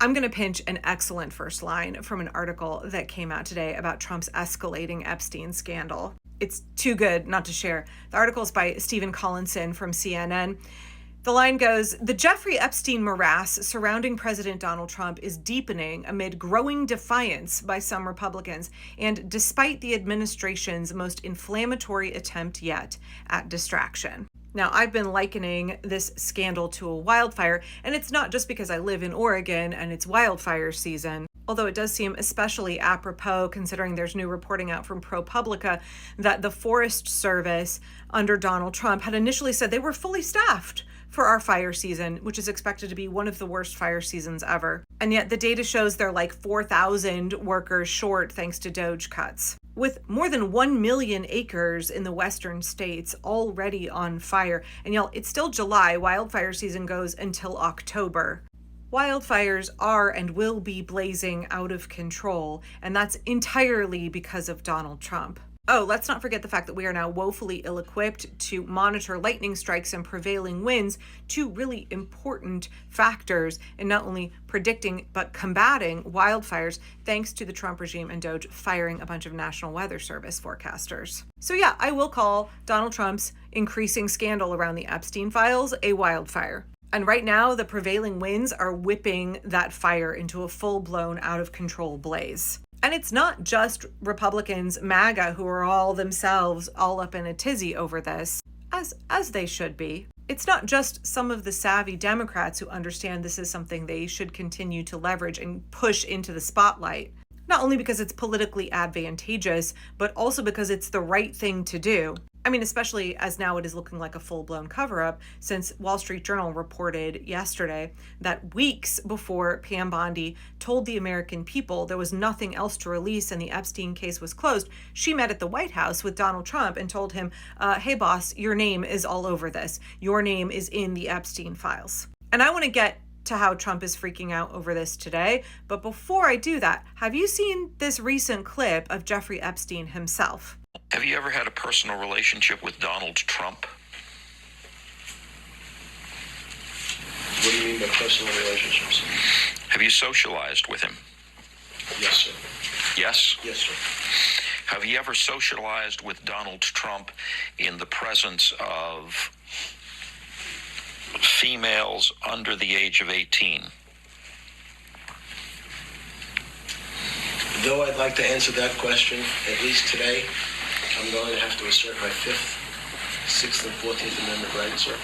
I'm going to pinch an excellent first line from an article that came out today about Trump's escalating Epstein scandal. It's too good not to share. The article is by Stephen Collinson from CNN. The line goes, "The Jeffrey Epstein morass surrounding President Donald Trump is deepening amid growing defiance by some Republicans, and despite the administration's most inflammatory attempt yet at distraction." Now, I've been likening this scandal to a wildfire, and it's not just because I live in Oregon and it's wildfire season, although it does seem especially apropos considering there's new reporting out from ProPublica that the Forest Service under Donald Trump had initially said they were fully staffed for our fire season, which is expected to be one of the worst fire seasons ever. And yet the data shows they're like 4,000 workers short thanks to DOGE cuts. With more than 1 million acres in the western states already on fire, and y'all, it's still July, wildfire season goes until October. Wildfires are and will be blazing out of control, and that's entirely because of Donald Trump. Oh, let's not forget the fact that we are now woefully ill-equipped to monitor lightning strikes and prevailing winds, two really important factors in not only predicting but combating wildfires, thanks to the Trump regime and DOGE firing a bunch of National Weather Service forecasters. So yeah, I will call Donald Trump's increasing scandal around the Epstein files a wildfire. And right now, the prevailing winds are whipping that fire into a full-blown, out-of-control blaze. And it's not just Republicans, MAGA, who are all themselves all up in a tizzy over this, as they should be. It's not just some of the savvy Democrats who understand this is something they should continue to leverage and push into the spotlight. Not only because it's politically advantageous, but also because it's the right thing to do. I mean, especially as now it is looking like a full-blown cover-up, since Wall Street Journal reported yesterday that weeks before Pam Bondi told the American people there was nothing else to release and the Epstein case was closed, she met at the White House with Donald Trump and told him, hey boss, your name is all over this. Your name is in the Epstein files. And I want to get to how Trump is freaking out over this today. But before I do that, have you seen this recent clip of Jeffrey Epstein himself? Have you ever had a personal relationship with Donald Trump? What do you mean by personal relationships? Have you socialized with him? Yes, sir. Yes? Yes, sir. Have you ever socialized with Donald Trump in the presence of females under the age of 18? Though I'd like to answer that question, at least today, I'm going to have to assert my 5th, 6th, and 14th Amendment rights, sir.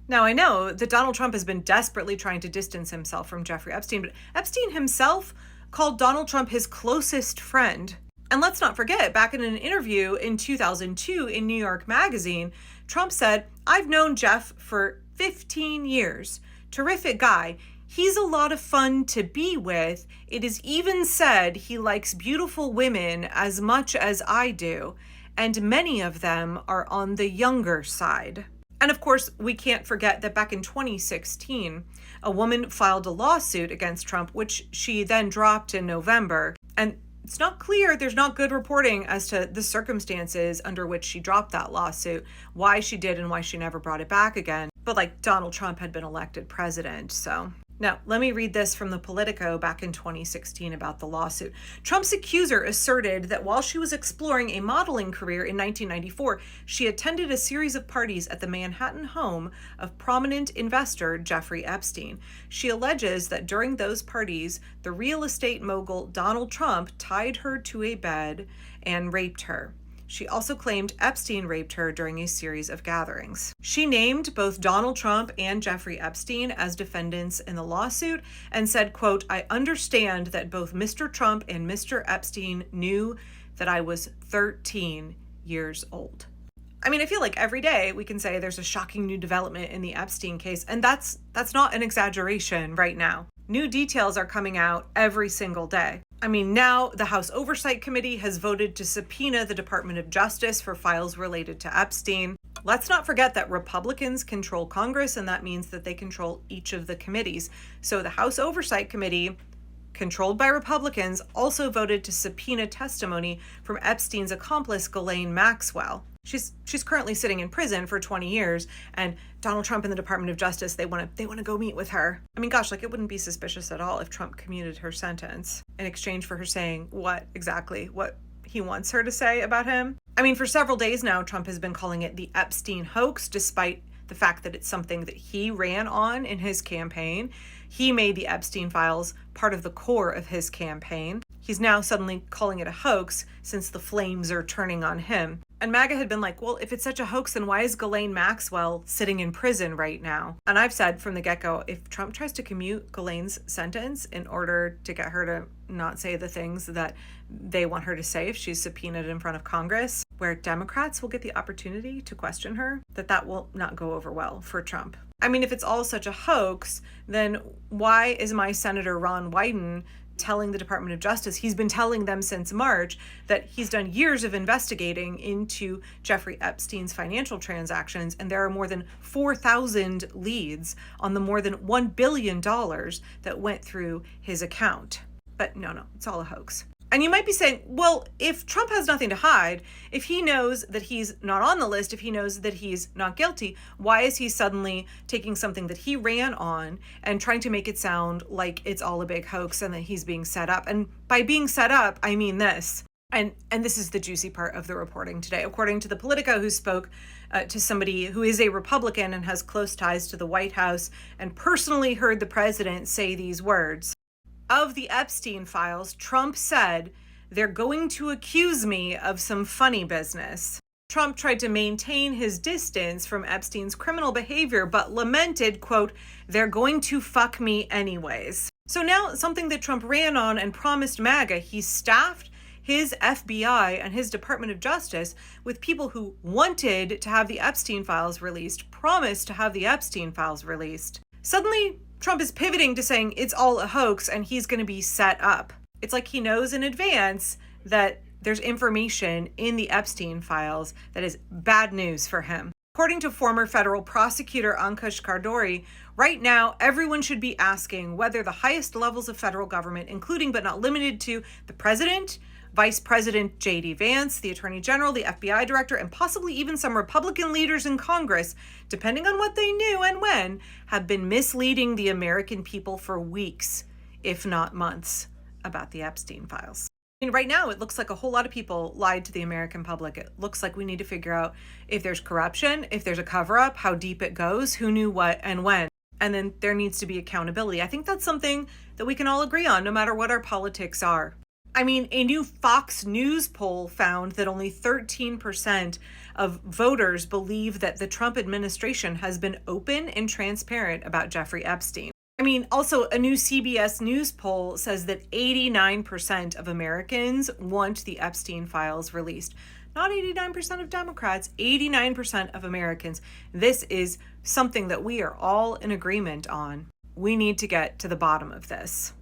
Now, I know that Donald Trump has been desperately trying to distance himself from Jeffrey Epstein, but Epstein himself called Donald Trump his closest friend. And let's not forget, back in an interview in 2002 in New York Magazine, Trump said, "I've known Jeff for 15 years. Terrific guy. He's a lot of fun to be with. It is even said he likes beautiful women as much as I do, and many of them are on the younger side." And of course, we can't forget that back in 2016, a woman filed a lawsuit against Trump, which she then dropped in November. And it's not clear, there's not good reporting as to the circumstances under which she dropped that lawsuit, why she did and why she never brought it back again. But like, Donald Trump had been elected president, so. Now, let me read this from the Politico back in 2016 about the lawsuit. Trump's accuser asserted that while she was exploring a modeling career in 1994, she attended a series of parties at the Manhattan home of prominent investor Jeffrey Epstein. She alleges that during those parties, the real estate mogul Donald Trump tied her to a bed and raped her. She also claimed Epstein raped her during a series of gatherings. She named both Donald Trump and Jeffrey Epstein as defendants in the lawsuit and said, quote, "I understand that both Mr. Trump and Mr. Epstein knew that I was 13 years old." I mean, I feel like every day we can say there's a shocking new development in the Epstein case, and that's not an exaggeration right now. New details are coming out every single day. I mean, now the House Oversight Committee has voted to subpoena the Department of Justice for files related to Epstein. Let's not forget that Republicans control Congress, and that means that they control each of the committees. So the House Oversight Committee, controlled by Republicans, also voted to subpoena testimony from Epstein's accomplice, Ghislaine Maxwell. She's currently sitting in prison for 20 years, and Donald Trump and the Department of Justice, they want to go meet with her. I mean, gosh, like, it wouldn't be suspicious at all if Trump commuted her sentence in exchange for her saying what he wants her to say about him. I mean, for several days now, Trump has been calling it the Epstein hoax, despite the fact that it's something that he ran on in his campaign. He made the Epstein files part of the core of his campaign. He's now suddenly calling it a hoax since the flames are turning on him. And MAGA had been like, well, if it's such a hoax, then why is Ghislaine Maxwell sitting in prison right now? And I've said from the get-go, if Trump tries to commute Ghislaine's sentence in order to get her to not say the things that they want her to say if she's subpoenaed in front of Congress, where Democrats will get the opportunity to question her, that will not go over well for Trump. I mean, if it's all such a hoax, then why is my Senator Ron Wyden telling the Department of Justice, he's been telling them since March, that he's done years of investigating into Jeffrey Epstein's financial transactions, and there are more than 4,000 leads on the more than $1 billion that went through his account. But no, it's all a hoax. And you might be saying, well, if Trump has nothing to hide, if he knows that he's not on the list, if he knows that he's not guilty, why is he suddenly taking something that he ran on and trying to make it sound like it's all a big hoax and that he's being set up? And by being set up, I mean this. And this is the juicy part of the reporting today. According to the Politico, who spoke to somebody who is a Republican and has close ties to the White House and personally heard the president say these words. Of the Epstein files, Trump said, they're going to accuse me of some funny business. Trump tried to maintain his distance from Epstein's criminal behavior, but lamented, quote, they're going to fuck me anyways. So now something that Trump ran on and promised MAGA, he staffed his FBI and his Department of Justice with people who wanted to have the Epstein files released, promised to have the Epstein files released. Suddenly, Trump is pivoting to saying it's all a hoax and he's going to be set up. It's like he knows in advance that there's information in the Epstein files that is bad news for him. According to former federal prosecutor Ankush Kardori, right now everyone should be asking whether the highest levels of federal government, including but not limited to the president, Vice President J.D. Vance, the Attorney General, the FBI Director, and possibly even some Republican leaders in Congress, depending on what they knew and when, have been misleading the American people for weeks, if not months, about the Epstein files. I mean, right now, it looks like a whole lot of people lied to the American public. It looks like we need to figure out if there's corruption, if there's a cover-up, how deep it goes, who knew what and when. And then there needs to be accountability. I think that's something that we can all agree on, no matter what our politics are. I mean, a new Fox News poll found that only 13% of voters believe that the Trump administration has been open and transparent about Jeffrey Epstein. I mean, also a new CBS News poll says that 89% of Americans want the Epstein files released. Not 89% of Democrats, 89% of Americans. This is something that we are all in agreement on. We need to get to the bottom of this.